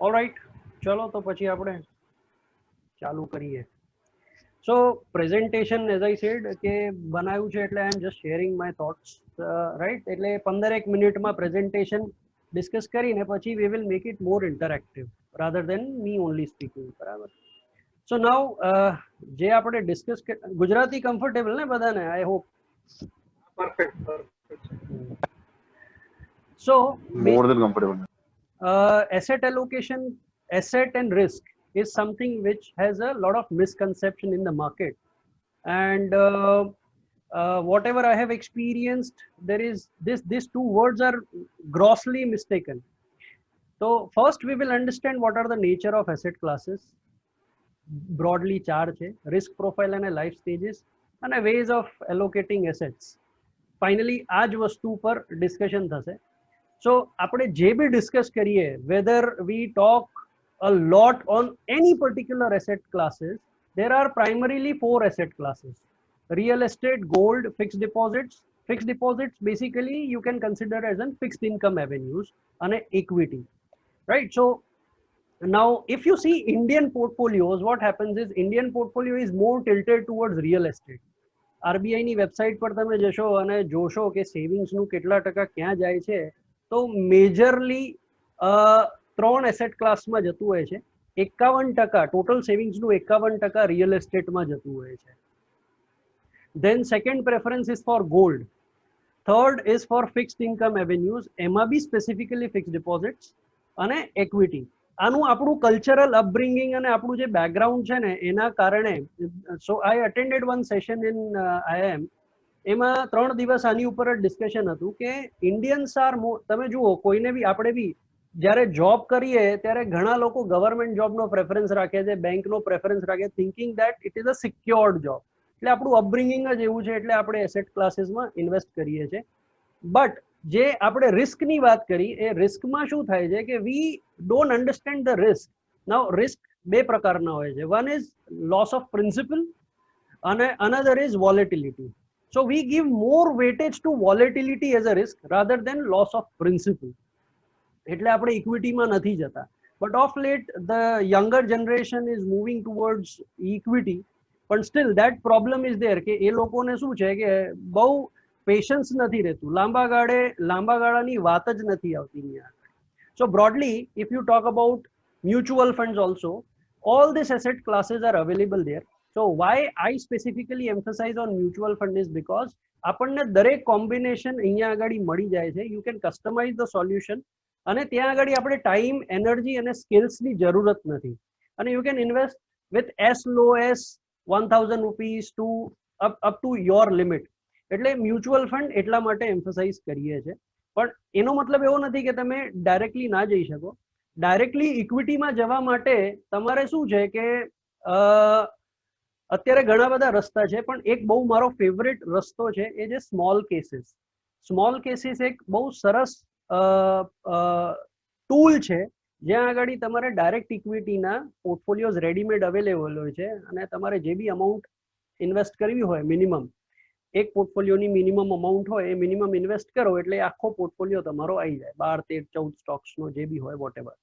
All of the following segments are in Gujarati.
ઓલરાઈટ, ચલો તો પછી આપણે ચાલુ કરીએ. So presentation as I said કે બનાવ્યું છે એટલે I am just sharing my thoughts, right. એટલે 15 મિનિટમાં પ્રેઝન્ટેશન ડિસ્કસ કરીને પછી we will make it more interactive rather than me only speaking, બરાબર. સો નાઉ જે આપણે ડિસ્કસ, ગુજરાતી કમ્ફર્ટેબલ ને બધાને, I hope. Perfect. So More than comfortable. asset allocation, asset and risk is something which has a lot of misconception in the market, and whatever I have experienced, there is these two words are grossly mistaken. So first we will understand what are the nature of asset classes. Broadly ચાર છે: risk profile અને life stages અને ways of allocating assets. Finally આ જ વસ્તુ પર ડિસ્કશન થશે. So આપણે જે બી ડિસ્કસ કરીએ, whether we talk a lot on any particular asset classes, there are primarily 4 asset classes: real estate, gold, fixed deposits. Fixed deposits basically you can consider as an fixed income avenues and equity, right? So now if you see Indian portfolios, what happens is Indian portfolio is more tilted towards real estate. RBI ની વેબસાઇટ પર તમે જશો અને જોશો કે સેવિંગ્સનું કેટલા ટકા ક્યાં જાય છે, તો મેજરલી 3 એસેટ ક્લાસમાં જતું હોય છે. 51% ટોટલ સેવિંગ્સનું 51% રિયલ એસ્ટેટમાં જતું હોય છે. Then second preference is for gold. Third is for fixed income avenues, એમાં બી સ્પેસિફિકલી ફિક્સ્ડ ડિપોઝિટ્સ અને equity. આનું આપણું કલ્ચરલ અપબ્રિંગિંગ અને આપણું જે બેકગ્રાઉન્ડ છે ને એના કારણે. So I attended one session in IIM. એમાં 3 દિવસ આની ઉપર જ ડિસ્કશન હતું કે ઇન્ડિયન્સ આર મોર. તમે જુઓ, કોઈને બી, આપણે બી જ્યારે જોબ કરીએ ત્યારે ઘણા લોકો ગવર્મેન્ટ જોબનો પ્રેફરન્સ રાખે છે, બેંકનો પ્રેફરન્સ રાખે, thinking that it is a secured job. એટલે આપણું અપબ્રિંગિંગ જ એવું છે, એટલે આપણે એસેટ ક્લાસીસમાં ઇન્વેસ્ટ કરીએ છીએ. બટ જે આપણે રિસ્કની વાત કરી, એ રિસ્કમાં શું થાય છે કે we don't understand the risk. Now risk બે પ્રકારના હોય છે. One is loss of principal અને another is volatility. So we give more weightage to volatility as a risk rather than loss of principle. એટલે આપણે ઇક્વિટીમાં નથી જતા. But of late the younger generation is moving towards equity, but still that problem is there કે એ લોકોને શું છે કે બહુ પેશન્સ નથી રહેતું, લાંબા ગાળાની વાત જ નથી આવતી અહીંયા. So broadly, if you talk about mutual funds also, all these asset classes are available there. So why I specifically emphasize on mutual fund is because આપણને દરેક કોમ્બિનેશન અહીંયા આગળ મળી જાય છે. You can customize the solution અને ત્યાં આગળ આપણે ટાઈમ, એનર્જી અને સ્કિલ્સની જરૂરત નથી. અને you can invest with as low as 1000 rupees to up to your limit. એટલે મ્યુચ્યુઅલ ફંડ એટલા માટે એમ્ફસાઇઝ કરીએ છીએ. પણ એનો મતલબ એવો નથી કે તમે ડાયરેક્ટલી ના જઈ શકો. ડાયરેક્ટલી ઇક્વિટીમાં જવા માટે તમારે શું છે કે અત્યારે ઘણા બધા રસ્તા છે, પણ એક બહુ મારો ફેવરેટ રસ્તો છે, એ જે સ્મોલ કેસીસ. સ્મોલ કેસીસ એક બહુ સરસ ટૂલ છે, જ્યાં આગળ તમારે ડાયરેક્ટ ઇક્વિટીના પોર્ટફોલિયોઝ રેડીમેડ અવેલેબલ હોય છે, અને તમારે જે બી અમાઉન્ટ ઇન્વેસ્ટ કરવી હોય, મિનિમમ એક પોર્ટફોલિયોની મિનિમમ અમાઉન્ટ હોય, એ મિનિમમ ઇન્વેસ્ટ કરો એટલે આખો પોર્ટફોલિયો તમારો આવી જાય, 12, 13, 14 સ્ટોક્સનો જે બી હોય, વોટ એવર.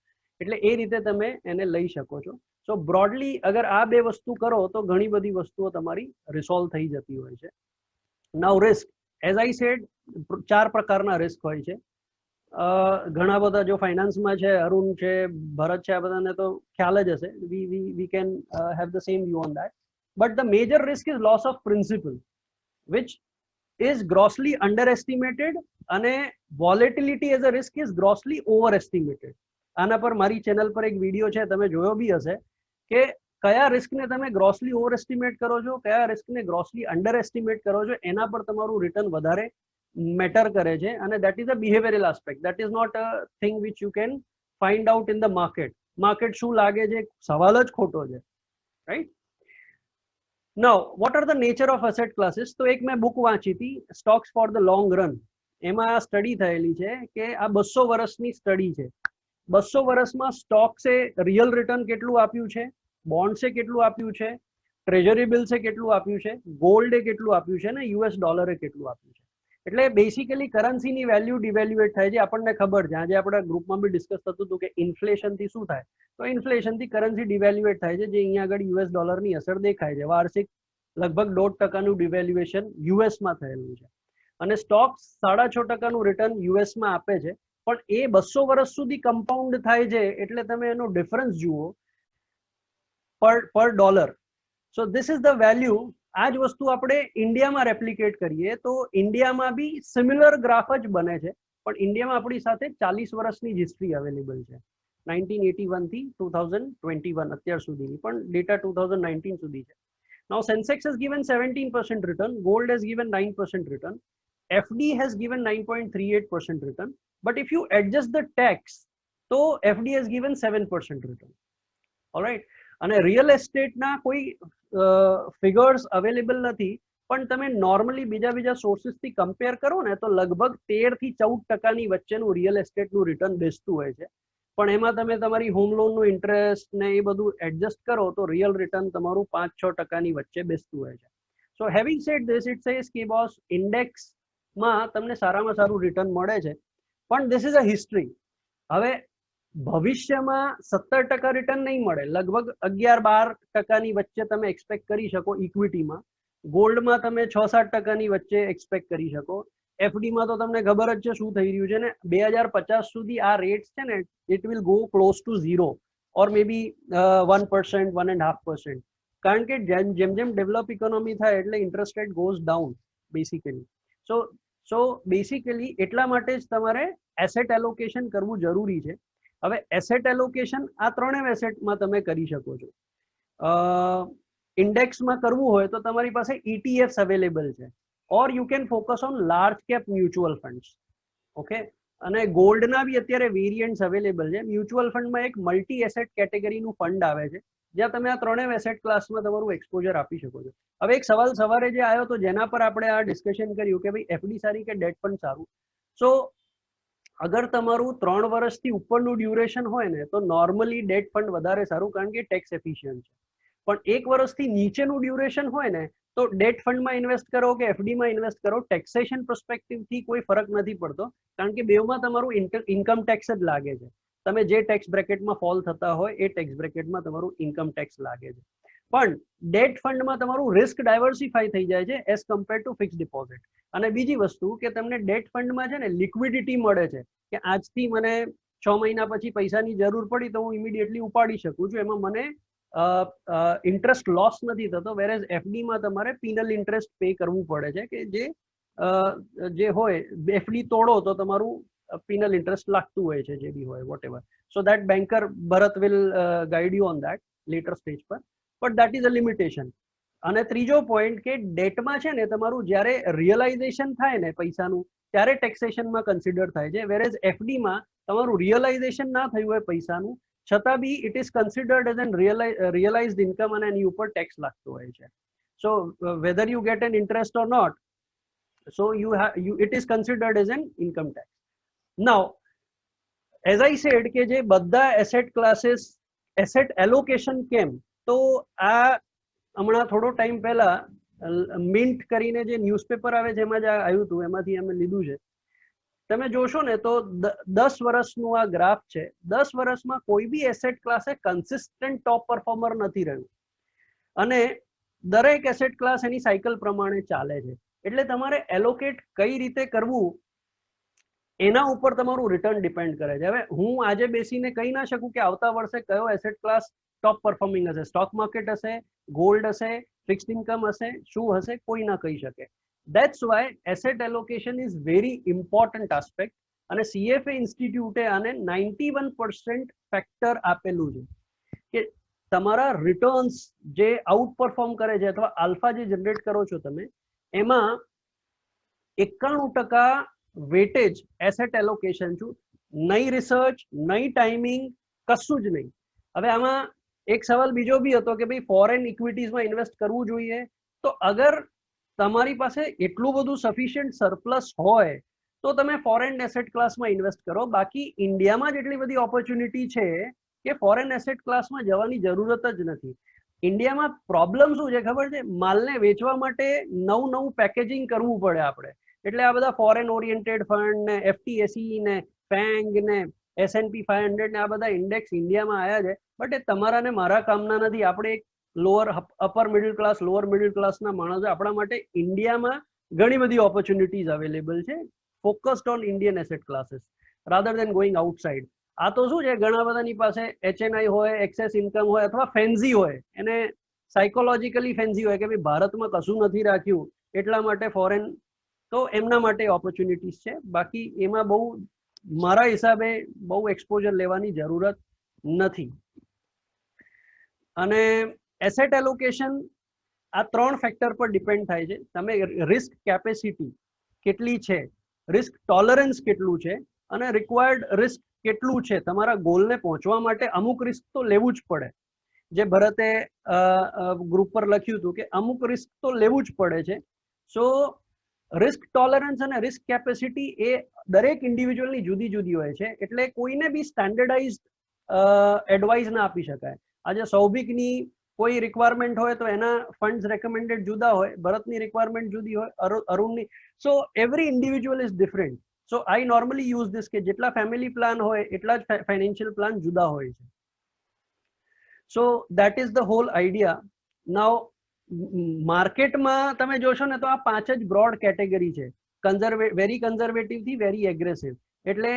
એટલે એ રીતે તમે એને લઈ શકો છો. સો બ્રોડલી અગર આ બે વસ્તુ કરો તો ઘણી બધી વસ્તુઓ તમારી રિસોલ્વ થઈ જતી હોય છે. નાઉ રિસ્ક, એઝ આઈ સેડ, 4 પ્રકારના રિસ્ક હોય છે. ઘણા બધા જો ફાઇનાન્સમાં છે, અરુણ છે, ભરત છે, આ બધાને તો ખ્યાલ જ હશે. We can have the same view on that. But the major risk is loss of principal, which is grossly underestimated, અને volatility as a risk is grossly overestimated. આના પર મારી ચેનલ પર એક વિડીયો છે, તમે જોયો બી હશે કે કયા રિસ્કને તમે ગ્રોસલી ઓવરએસ્ટિમેટ કરો છો, કયા રિસ્કને ગ્રોસલી અંડરએસ્ટિમેટ કરો છો, એના પર તમારું રિટર્ન વધારે મેટર કરે છે. અને that is a behavioral aspect, that is not a thing which you can find out in the market. Market શું લાગે છે, સવાલ જ ખોટો છે, right? Now, what are the nature of asset classes? તો એક મેં બુક વાંચી હતી, stocks for the long run. એમાં આ સ્ટડી થયેલી છે કે આ 200 વર્ષની સ્ટડી છે. 200 વર્ષમાં સ્ટોક્સે રિયલ રિટર્ન કેટલું આપ્યું છે, બોન્ડ્સે કેટલું આપ્યું છે, ટ્રેઝરી બિલ્સે કેટલું આપ્યું છે, ગોલ્ડે કેટલું આપ્યું છે, ને US ડોલરે કેટલું આપ્યું છે. એટલે બેસિકલી કરન્સીની વેલ્યુ ડિવેલ્યુએટ થાય છે. આપણને ખબર છે, આજે આપણા ગ્રુપમાં બી ડિસ્કસ થતું હતું કે ઇન્ફ્લેશનથી શું થાય, તો ઇન્ફ્લેશનથી કરન્સી ડિવેલ્યુએટ થાય છે, જે અહીંયા આગળ યુએસ ડોલરની અસર દેખાય છે. વાર્ષિક લગભગ 1.5% ડિવેલ્યુએશન યુએસમાં થયેલું છે, અને સ્ટોક્સ 6.5% રિટર્ન યુએસમાં આપે છે, પણ એ 200 વર્ષ સુધી કમ્પાઉન્ડ થાય છે. એટલે તમે એનો ડિફરન્સ જુઓ પર dollar. So this is the value. આ જ વસ્તુ આપણે ઇન્ડિયામાં રેપ્લિકેટ કરીએ તો ઇન્ડિયામાં બી સિમિલર ગ્રાફ જ બને છે, પણ ઇન્ડિયામાં આપણી સાથે 40 વર્ષની હિસ્ટ્રી અવેલેબલ છે, 1981 થી 2021 અત્યાર સુધીની, પણ ડેટા 2019 સુધી છે. Now Sensex has given 17% return, gold has given 9% return, FD has given 9.38% return, but if you adjust the tax, so FD has given 7% return. All right. અને રિયલ એસ્ટેટના કોઈ ફિગર્સ અવેલેબલ નથી, પણ તમે નોર્મલી બીજા સોર્સિસથી કમ્પેર કરો ને તો લગભગ 13 થી 14% વચ્ચેનું રિયલ એસ્ટેટનું રિટર્ન બેસતું હોય છે. પણ એમાં તમે તમારી હોમ લોનનું ઇન્ટરેસ્ટ ને એ બધું એડજસ્ટ કરો તો રિયલ રિટર્ન તમારું 5-6% વચ્ચે બેસતું હોય છે. So having said this, it says કે બોસ ઇન્ડેક્સમાં તમને સારામાં સારું રિટર્ન મળે છે, પણ ધીસ ઇઝ અ હિસ્ટ્રી. હવે ભવિષ્યમાં 17% રિટર્ન નહીં મળે, લગભગ 11-12% વચ્ચે તમે એક્સપેક્ટ કરી શકો ઇક્વિટીમાં. ગોલ્ડમાં તમે 6-7% વચ્ચે એક્સપેક્ટ કરી શકો. એફડીમાં તો તમને ખબર જ છે શું થઈ રહ્યું છે ને, 2050 સુધી આ રેટ્સ છે ને, it will go close to 0 or maybe 1%, 1.5%. કારણ કે જેમ જેમ ડેવલપ ઇકોનોમી થાય એટલે interest rate goes down basically. સો બેસિકલી એટલા માટે જ તમારે એસેટ એલોકેશન કરવું જરૂરી છે. હવે એસેટ એલોકેશન આ ત્રણેય એસેટમાં તમે કરી શકો છો. ઇન્ડેક્સમાં કરવું હોય તો તમારી પાસે ETFs અવેલેબલ છે, or you can focus on large cap mutual funds. Okay, અને ગોલ્ડના બી અત્યારે વેરિયન્ટ્સ અવેલેબલ છે. મ્યુચ્યુઅલ ફંડમાં એક મલ્ટી એસેટ કેટેગરીનું ફંડ આવે છે, જ્યાં તમે આ ત્રણેય એસેટ ક્લાસમાં તમારું એક્સપોઝર આપી શકો છો. હવે એક સવાલ સવારે જે આવ્યો તો જેના પર આપણે આ ડિસ્કશન કર્યું કે ભાઈ એફડી સારી કે ડેટ ફંડ સારું. સો અગર તમારું 3 વર્ષથી ઉપરનું ડ્યુરેશન હોય ને તો નોર્મલી ડેટ ફંડ વધારે સારું, કારણ કે ટેક્સ એફિશિયન્ટ છે. પણ 1 વર્ષથી નીચેનું ડ્યુરેશન હોય ને તો ડેટ ફંડમાં ઇન્વેસ્ટ કરો કે એફડીમાં ઇન્વેસ્ટ કરો, ટેક્સેશન પર્સપેક્ટિવથી કોઈ ફરક નથી પડતો, કારણ કે બેવમાં તમારું ઇન્કમ ટેક્સ જ લાગે છે. તમે જે ટેક્સ બ્રેકેટમાં ફોલ થતા હોય એ ટેક્સ બ્રેકેટમાં તમારું ઇન્કમ ટેક્સ લાગે છે. પણ ડેટ ફંડમાં તમારું રિસ્ક ડાયવર્સિફાઈ થઈ જાય છે as compare to fix deposit. અને બીજી વસ્તુ કે તમને ડેટ ફંડમાં છે ને લિક્વિડિટી મળે છે, કે આજથી મને 6 મહિના પછી પૈસાની જરૂર પડી તો હું ઇમિડિયેટલી ઉપાડી શકું છું, એમાં મને ઇન્ટરેસ્ટ લોસ નથી થતો. વેરેઝ એફડીમાં તમારે પિનલ ઇન્ટરેસ્ટ પે કરવું પડે છે, કે જે હોય એફડી તોડો તો તમારું પિનલ ઇન્ટરેસ્ટ લાગતું હોય છે, જે બી હોય whatever. So that banker Bharat will guide you on that later stage પર, but that is a limitation. અને ત્રીજો પોઈન્ટ કે ડેટમાં છે ને તમારું જ્યારે રિયલાઇઝેશન થાય ને પૈસાનું ત્યારે ટેક્સેશનમાં કન્સિડર થાય છે, વેરેઝ એફડીમાં તમારું રિયલાઇઝેશન ના થયું હોય પૈસાનું છતાં બી it is considered as an realized income અને એની ઉપર ટેક્સ લાગતો હોય છે. So whether you get an interest or not, so it is considered as an income tax. Now as I said કે જે બધા એસેટ ક્લાસીસ એસેટ એલોકેશન કેમ, તો આ હમણાં થોડો ટાઈમ પહેલા મિન્ટ કરીને જે ન્યૂઝપેપર આવે છે એમાં જ આવ્યું હતું, એમાંથી અમે લીધું છે. તમે જોશો ને તો 10 વર્ષનું આ ગ્રાફ છે. 10 વર્ષમાં કોઈ બી એસેટ ક્લાસે કન્સિસ્ટન્ટ ટોપ પરફોર્મર નથી રહ્યું, અને દરેક એસેટ ક્લાસ એની સાયકલ પ્રમાણે ચાલે છે. એટલે તમારે એલોકેટ કઈ રીતે કરવું એના ઉપર તમારું રિટર્ન ડિપેન્ડ કરે છે. હવે હું આજે બેસીને કહી ના શકું કે આવતા વર્ષે કયો એસેટ ક્લાસ ટોપ પરફોર્મિંગ હશે. સ્ટોક માર્કેટ હશે, ગોલ્ડ હશે, ફિક્સ્ડ ઇન્કમ હશે, શું હશે કોઈ ના કહી શકે. That's why asset allocation is very important aspect, અને CFA ઇન્સ્ટિટ્યૂટે આને 91% ફેક્ટર આપેલું છે કે તમારા રિટર્ન્સ જે આઉટ પરફોર્મ કરે છે અથવા આલ્ફા જે જનરેટ કરો છો તમે, એમાં 91% વેટેજ એસેટ એલોકેશન છું. નહીં રિસર્ચ, નહીં ટાઈમિંગ, કશું જ નહીં. હવે આમાં એક સવાલ બીજો બી હતો કે ભાઈ ફોરેન ઇક્વિટીઝમાં ઇન્વેસ્ટ કરવું જોઈએ. તો અગર તમારી પાસે એટલું બધું સફિશિયન્ટ સરપ્લસ હોય તો તમે ફોરેન એસેટ ક્લાસમાં ઇન્વેસ્ટ કરો. બાકી ઇન્ડિયામાં જ એટલી બધી ઓપોર્ચ્યુનિટી છે કે ફોરેન એસેટ ક્લાસમાં જવાની જરૂરત જ નથી. ઇન્ડિયામાં પ્રોબ્લેમ શું છે ખબર છે? માલને વેચવા માટે નવું પેકેજિંગ કરવું પડે આપણે. એટલે આ બધા ફોરેન ઓરિએન્ટેડ ફંડ ને એફટીએસઈ ને ફેંગ ને S&P 500 ને આ બધા ઇન્ડેક્સ ઇન્ડિયામાં આવ્યા છે, બટ એ તમારા ને મારા કામના નથી. આપણે એક lower upper middle class lower middle ક્લાસના માણસો, આપણા માટે ઇન્ડિયામાં ઘણી બધી ઓપોર્ચ્યુનિટીઝ અવેલેબલ છે, focused on Indian asset classes rather then going outside. આ તો શું છે, ઘણા બધાની પાસે HNI હોય, એક્સેસ ઇન્કમ હોય, અથવા ફેન્સી હોય, એને સાયકોલોજીકલી ફેન્સી હોય કે ભાઈ ભારતમાં કશું નથી રાખ્યું એટલા માટે ફોરેન, તો એમના માટે ઓપોર્ચ્યુનિટીઝ છે. બાકી એમાં બહુ મારા હિસાબે બહુ એક્સપોઝર લેવાની જરૂરત નથી. અને એસેટ એલોકેશન આ 3 ફેક્ટર પર ડિપેન્ડ થાય છે. તમે રિસ્ક કેપેસિટી કેટલી છે, રિસ્ક ટોલરન્સ કેટલું છે, અને રિક્વાયર્ડ રિસ્ક કેટલું છે. તમારા ગોલને પહોંચવા માટે અમુક રિસ્ક તો લેવું જ પડે, જે ભરતે ગ્રુપ પર લખ્યું હતું કે અમુક રિસ્ક તો લેવું જ પડે છે. સો રિસ્ક ટોલરન્સ અને રિસ્ક કેપેસિટી એ દરેક ઇન્ડિવિજ્યુઅલની જુદી જુદી હોય છે, એટલે કોઈને બી સ્ટેન્ડર્ડાઇઝડ એડવાઇસ ના આપી શકાય. આજે સૌભિકની કોઈ રિક્વાયરમેન્ટ હોય તો એના ફંડ્સ રેકમેન્ડેડ જુદા હોય, ભરતની રિક્વાયરમેન્ટ જુદી હોય, અરુણની. So every individual is different. So I normally use this કે જેટલા ફેમિલી પ્લાન હોય એટલા જ ફાઇનાન્શિયલ પ્લાન જુદા હોય છે. So that is the whole idea. Now માર્કેટમાં તમે જોશો ને તો આ 5 જ બ્રોડ કેટેગરી છે, વેરી કન્ઝર્વેટિવ થી વેરી એગ્રેસિવ. એટલે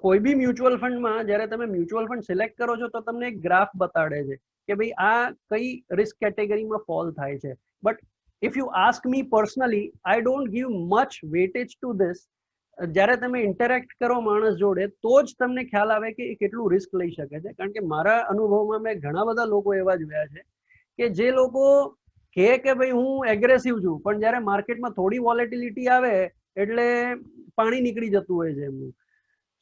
કોઈ બી મ્યુચ્યુઅલ ફંડમાં જ્યારે તમે મ્યુચ્યુઅલ ફંડ સિલેક્ટ કરો છો તો તમને એક ગ્રાફ બતાડે છે કે ભાઈ આ કઈ રિસ્ક કેટેગરીમાં ફોલ થાય છે. But if you ask me personally, I don't give much weightage two this. જ્યારે તમે ઇન્ટરેક્ટ કરો માણસ જોડે તો જ તમને ખ્યાલ આવે કે એ કેટલું રિસ્ક લઈ શકે છે. કારણ કે મારા અનુભવમાં મેં ઘણા બધા લોકો એવા જોયા છે કે જે લોકો કહે કે ભાઈ હું એગ્રેસિવ છું, પણ જ્યારે માર્કેટમાં થોડી વોલેટિલિટી આવે એટલે પાણી નીકળી જતું હોય છે એમનું.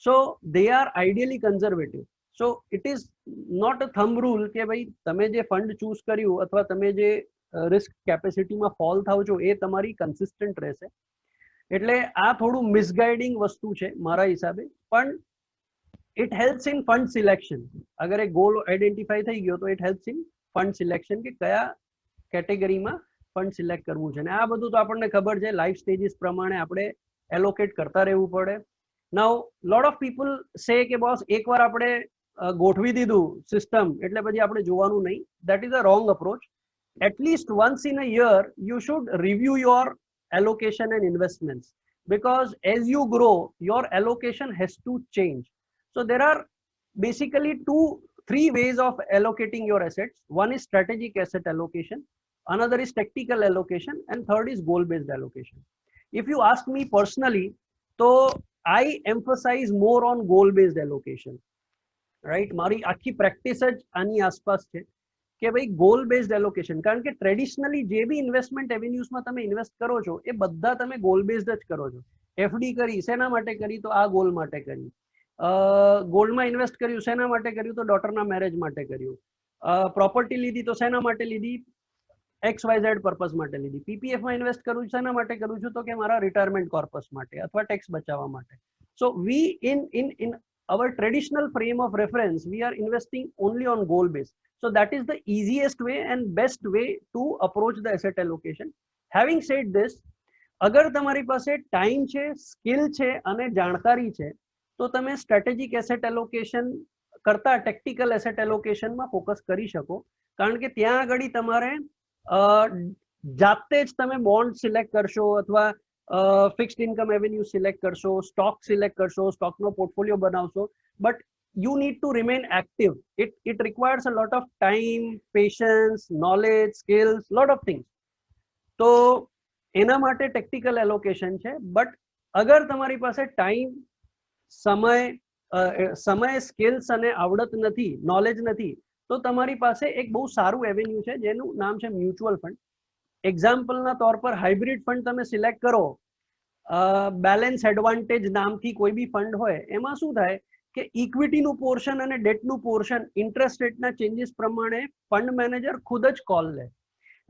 So they are ideally conservative. So it is not a thumb rule કે ભાઈ તમે જે ફંડ ચૂઝ કર્યું અથવા તમે જે રિસ્ક કેપેસિટીમાં ફોલ થાવ છો એ તમારી કન્સિસ્ટન્ટ રહેશે. એટલે આ થોડું મિસગાઇડિંગ વસ્તુ છે મારા હિસાબે, પણ it helps in fund selection. અગર એક ગોલ આઈડેન્ટિફાઈ થઈ ગયો તો it helps in fund selection કે કયા કેટેગરીમાં ફંડ સિલેક્ટ કરવું છે. અને આ બધું તો આપણને ખબર છે, લાઈફ સ્ટેજીસ પ્રમાણે આપણે એલોકેટ કરતા રહેવું પડે. નાઉ લોટ ઓફ પીપલ સે કે બોસ એકવાર આપણે ગોઠવી દીધું સિસ્ટમ એટલે પછી આપણે જોવાનું નહીં. That is a wrong approach. At least once in a year U should review your allocation and investments, because as you grow your allocation has to change. So there are basically 3 ways of allocating your assets. One is strategic asset allocation, another is tactical allocation, and third is goal based allocation. If you ask me personally, so I emphasize more on goal based allocation, right? મારી આખી પ્રેક્ટિસ જ આની આસપાસ છે કે ભાઈ ગોલ બેઝડ એલોકેશન. કારણ કે ટ્રેડિશનલી જે બી ઇન્વેસ્ટમેન્ટ એવેન્યુઝમાં તમે ઇન્વેસ્ટ કરો છો એ બધા તમે ગોલ બેઝડ જ કરો છો. એફડી કરી શેના માટે કરી, તો આ ગોલ માટે કરી. ગોલ્ડમાં ઇન્વેસ્ટ કર્યું શેના માટે કર્યું, તો ડોટરના મેરેજ માટે કર્યું. પ્રોપર્ટી લીધી તો શેના માટે લીધી, XYZ પર્પઝ માટે લીધી. પીપીએફમાં ઇન્વેસ્ટ કરું શેના માટે કરું છું, તો કે મારા રિટાયરમેન્ટ કોર્પસ માટે અથવા ટેક્સ બચાવવા માટે. સો વી in our traditional frame of reference we are investing only on goal base. So that is the easiest way and best way to approach the asset allocation. Having said this, અગર તમારી પાસે ટાઈમ છે, સ્કિલ છે અને જાણકારી છે તો તમે સ્ટ્રેટેજિક એસેટ એલોકેશન કરતા ટેક્ટિકલ એસેટ એલોકેશનમાં ફોકસ કરી શકો. કારણ કે ત્યાં આગળ તમારે જાતે જ તમે બોન્ડ સિલેક્ટ કરશો અથવા ફિક્સ્ડ ઇન્કમ એવેન્યુ સિલેક્ટ કરશો, સ્ટોક સિલેક્ટ કરશો, સ્ટોકનો પોર્ટફોલિયો બનાવશો, but you need to remain active. It requires a lot of time, patience, knowledge, skills, lot of things. તો એના માટે ટેક્ટિકલ એલોકેશન છે. બટ અગર તમારી પાસે ટાઈમ, સમય, સ્કિલ્સ અને આવડત નથી, નોલેજ નથી, તો તમારી પાસે એક બહુ સારું એવેન્યુ છે જેનું નામ છે મ્યુચ્યુઅલ ફંડ. એક્ઝામ્પલના તौर પર હાઇબ્રિડ ફંડ તમે સિલેક્ટ કરો, બેલેન્સ એડવાન્ટેજ નામથી કોઈ બી ફંડ હોય, એમાં શું થાય કે ઇક્વિટીનું પોર્શન અને ડેટનું પોર્શન ઇન્ટરેસ્ટ રેટના ચેન્જીસ પ્રમાણે ફંડ મેનેજર ખુદ જ કોલ લે.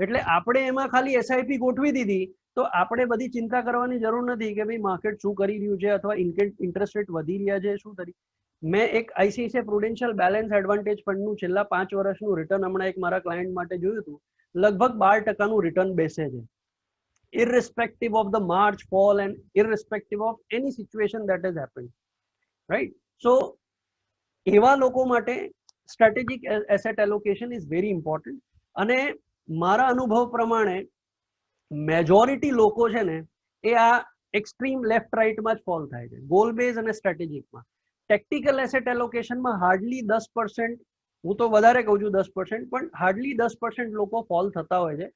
એટલે આપણે એમાં ખાલી એસઆઈપી ગોઠવી દીધી તો આપણે બધી ચિંતા કરવાની જરૂર નથી કે ભાઈ માર્કેટ શું કરી રહ્યું છે અથવા ઇન્ટરેસ્ટ રેટ વધી રહ્યા છે, શું કરી. મેં એક આઈસીઆઈસીઆઈ પ્રુડેન્શિયલ બેલેન્સ એડવાન્ટેજ ફંડનું છેલ્લા 5 વર્ષનું રિટર્ન હમણાં એક મારા ક્લાયન્ટ માટે જોયું હતું. લગભગ 12% રિટર્ન બેસે છે. irrespective of the March, fall, and irrespective of any situation that has happened, right? So એવા લોકો માટે strategic asset allocation is very important. અને મારા અનુભવ પ્રમાણે મેજોરિટી લોકો છે ને એ આ એક્સ્ટ્રીમ લેફ્ટ રાઈટમાં જ ફોલ થાય છે, ગોલ બેઝ અને સ્ટ્રેટેજિકમાં. ટેક્ટિકલ એસેટ એલોકેશનમાં હાર્ડલી 10%, હું તો વધારે કહું છું 10%, પણ હાર્ડલી 10% લોકો ફોલ થતા હોય છે.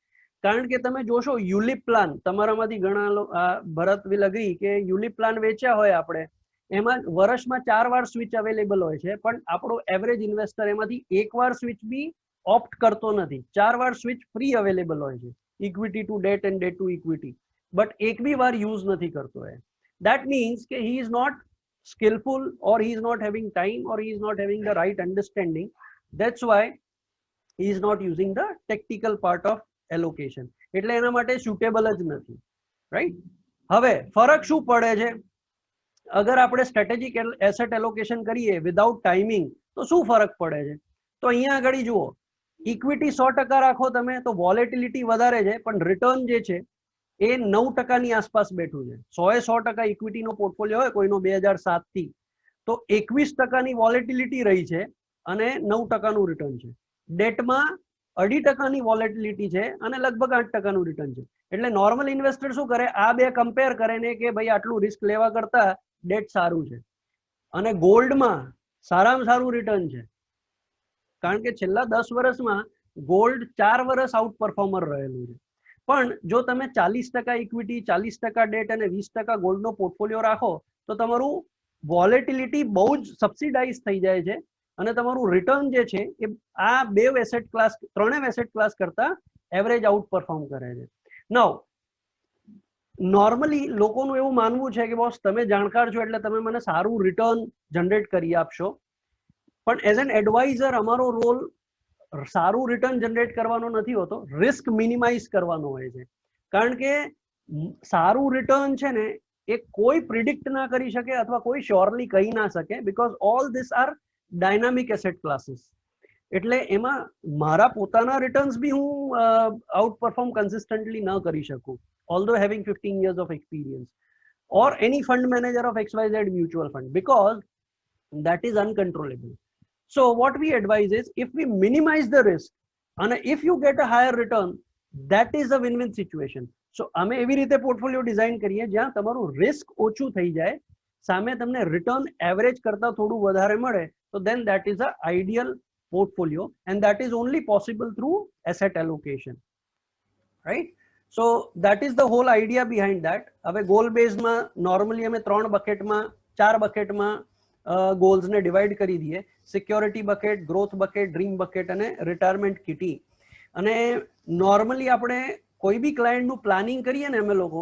કારણ કે તમે જોશો યુલિપ પ્લાન, તમારામાંથી ઘણા ભરત વિલ અગ્રી કે યુલિપ પ્લાન વેચ્યા હોય આપણે, એમાં વર્ષમાં 4 વાર સ્વિચ અવેલેબલ હોય છે, પણ આપણો એવરેજ ઇન્વેસ્ટર એમાંથી એક વાર સ્વિચ બી ઓપ્ટ કરતો નથી. 4 વાર સ્વિચ ફ્રી અવેલેબલ હોય છે, equity to date and date two equity, but એક બી વાર યુઝ નથી કરતો એ. દેટ મીન્સ કે he is not skillful, or he is not having time, or he is not having the right understanding. That's why he is not using the tactical part of allocation. એટલે એના માટે suitable જ નથી, right? હવે ફરક શું પડે છે અગર આપણે સ્ટ્રેટેજિક એસેટ એલોકેશન કરીએ વિધાઉટ ટાઈમિંગ, તો શું ફરક પડે છે? તો અહીંયા આગળ જુઓ, ઇક્વિટી 100% રાખો તમે તો વોલેટિલિટી વધારે છે, પણ રિટર્ન જે છે એ 9%ની આસપાસ બેઠું છે. 100% ઇક્વિટીનો પોર્ટફોલિયો હોય કોઈનો 2007 થી, તો 21%ની વોલેટિલિટી રહી છે અને 9%નું રિટર્ન છે. ડેટમાં 2.5%ની વોલેટિલિટી છે અને લગભગ 8%નું રિટર્ન છે. એટલે નોર્મલ ઇન્વેસ્ટર શું કરે, આ બે કમ્પેર કરે ને કે ભાઈ આટલું રિસ્ક લેવા કરતા ડેટ સારું છે. અને ગોલ્ડમાં સારામાં સારું રિટર્ન છે, કારણ કે છેલ્લા 10 વર્ષમાં ગોલ્ડ 4 વર્ષ આઉટ પરફોર્મર રહેલું છે. પણ જો તમે 40% ઇક્વિટી, 40% ડેટ અને 20% ગોલ્ડનો પોર્ટફોલિયો રાખો તો તમારું વોલેટિલિટી બહુ જ સબસિડાઇઝ થઈ જાય છે અને તમારું રિટર્ન જે છે એ આ બે એસેટ ક્લાસ, ત્રણેય એસેટ ક્લાસ કરતા એવરેજ આઉટ પરફોર્મ કરે છે. નાઉ નોર્મલી લોકોનું એવું માનવું છે કે બોસ તમે જાણકાર છો એટલે તમે મને સારું રિટર્ન જનરેટ કરી આપશો, પણ એઝ એન એડવાઇઝર અમારો રોલ સારું રિટર્ન જનરેટ કરવાનો નથી હોતો, રિસ્ક મિનિમાઇઝ કરવાનો હોય છે. કારણ કે સારું રિટર્ન છે ને એ કોઈ પ્રિડિક્ટ ના કરી શકે અથવા કોઈ શ્યોરલી કહી ના શકે, because all this are dynamic asset classes. એટલે એમાં મારા પોતાના રિટર્ન્સ બી હું આઉટ પરફોર્મ કન્સિસ્ટન્ટલી ન કરી શકું, although having 15 years of experience, or any fund manager of XYZ mutual fund, because that is uncontrollable. So what we advise is, if we minimize the risk and if you get a higher return, that is a win-win situation. So અમે એવી રીતે પોર્ટફોલિયો ડિઝાઇન કરીએ જ્યાં તમારું રિસ્ક ઓછું થઈ જાય, સામે તમને રિટર્ન એવરેજ કરતા થોડું વધારે મળે, તો then that is a ideal portfolio, and that is only possible through asset allocation, right? So that is the whole idea behind that. હવે goal based માં normally અમે 3 બકેટમાં 4 બકેટમાં ગોલ્સને ડિવાઈડ કરી દઈએ, security bucket, growth bucket, dream bucket અને રિટાયરમેન્ટ કિટી. અને નોર્મલી આપણે કોઈ બી ક્લાયન્ટનું પ્લાનિંગ કરીએ ને અમે લોકો,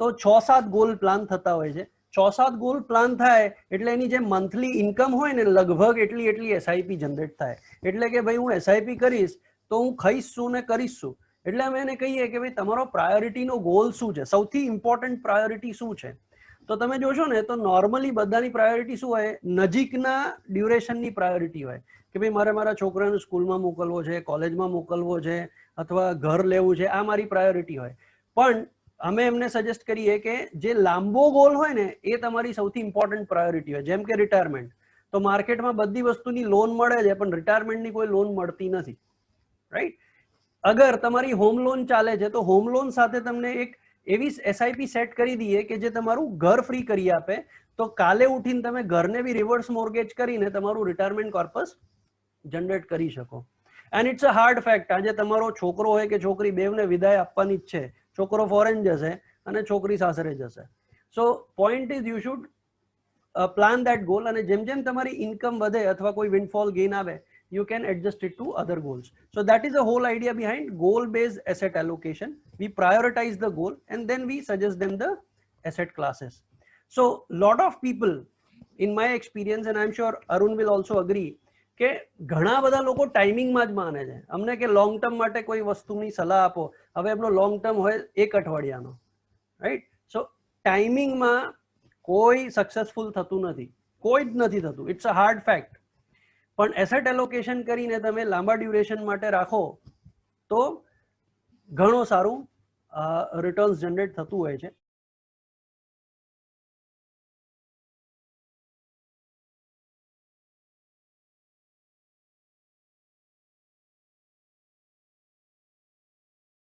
તો 6-7 ગોલ પ્લાન થતા હોય છે. 6-7 ગોલ પ્લાન થાય એટલે એની જે મંથલી ઇન્કમ હોય ને લગભગ એટલી એસઆઈપી જનરેટ થાય. એટલે કે ભાઈ હું એસઆઈપી કરીશ તો હું ખાઈશ શું ને કરીશ શું. એટલે અમે એને કહીએ કે ભાઈ તમારો પ્રાયોરિટીનો ગોલ શું છે, સૌથી ઇમ્પોર્ટન્ટ પ્રાયોરિટી શું છે. તો તમે જોશો ને તો નોર્મલી બધાની પ્રાયોરિટી શું હોય, નજીકના ડ્યુરેશનની પ્રાયોરિટી હોય કે ભાઈ મારે મારા છોકરાને સ્કૂલમાં મોકલવો છે, કોલેજમાં મોકલવો છે અથવા ઘર લેવું છે, આ મારી પ્રાયોરિટી હોય. પણ અમે એમને સજેસ્ટ કરીએ કે જે લાંબો ગોલ હોય ને એ તમારી સૌથી ઇમ્પોર્ટન્ટ પ્રાયોરિટી હોય. જેમ કે રિટાયરમેન્ટ, તો માર્કેટમાં બધી વસ્તુની લોન મળે છે પણ રિટાયરમેન્ટની કોઈ લોન મળતી નથી, રાઈટ? અગર તમારી હોમ લોન ચાલે છે તો હોમ લોન સાથે તમને એક એવી એસઆઈપી સેટ કરી દઈએ કે જે તમારું ઘર ફ્રી કરી આપે, તો કાલે ઉઠીને તમે ઘરને બી રિવર્સ મોર્ગેજ કરીને તમારું રિટાયરમેન્ટ કોર્પસ જનરેટ કરી શકો. And it's a hard fact, આજે તમારો છોકરો હોય કે છોકરી બેવને વિદાય આપવાની જ છે, છોકરો ફોરેન જશે અને છોકરી સાસરે જશે. So point is you should plan that goal, અને જેમ જેમ તમારી ઇન્કમ વધે અથવા કોઈ વિન્ડફોલ ગેઇન આવે, you can adjust it to other goals. So that is the whole idea behind goal based asset allocation. We prioritize the goal and then we suggest them the asset classes. So lot of people in my experience, and I'm sure Arun will also agree, કે ઘણા બધા લોકો ટાઈમિંગમાં જ માને છે. અમને કે લોંગ ટર્મ માટે કોઈ વસ્તુની સલાહ આપો, હવે એમનો લોંગ ટર્મ હોય 1 અઠવાડિયાનો, રાઈટ? સો ટાઈમિંગમાં કોઈ સક્સેસફુલ થતું નથી, કોઈ જ નથી થતું, ઇટ્સ અ હાર્ડ ફેક્ટ. પણ એસેટ એલોકેશન કરીને તમે લાંબા ડ્યુરેશન માટે રાખો તો ઘણું સારું રિટર્ન્સ જનરેટ થતું હોય છે.